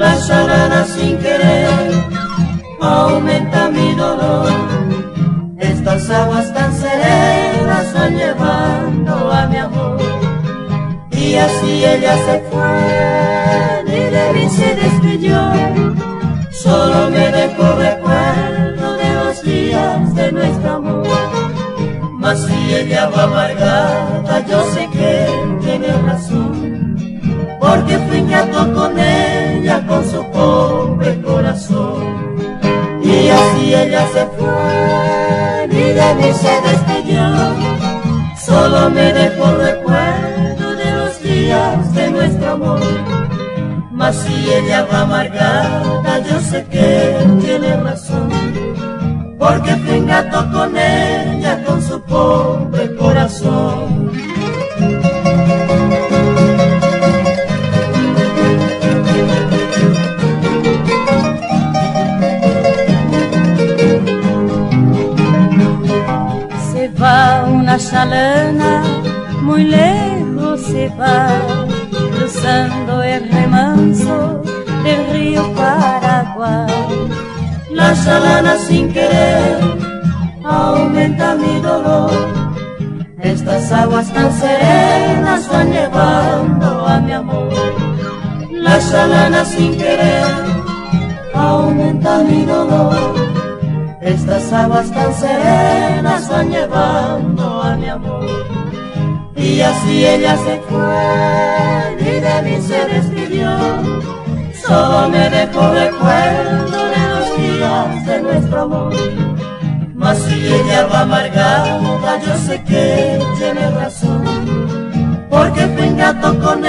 La salada sin querer aumenta mi dolor. Estas aguas tan serenas van llevando a mi amor. Y así ella se fue y de mí se despidió. Solo me dejó recuerdo de los días de nuestro amor. Mas si ella va amargada, yo sé que tiene razón, porque fui ingrato con ella, con su pobre corazón. Y así ella se fue y de mí se despidió. Solo me dejó recuerdo de los días de nuestro amor. Mas si ella va amargada, yo sé que tiene razón, porque fui ingrato con ella, con su pobre corazón. Se va una chalana, muy lejos se va, cruzando el remanso del río Paraguay. La chalana sin querer aumenta mi dolor. Estas aguas tan serenas van llevando a mi amor. La chalana sin querer aumenta mi dolor. Estas aguas tan serenas van llevando a mi amor. Y así ella se fue y de mí se despidió. Solo me dejó recuerdo de los días de nuestro amor. Mas si ella va amargada, yo sé que tiene razón, porque fui ingrato con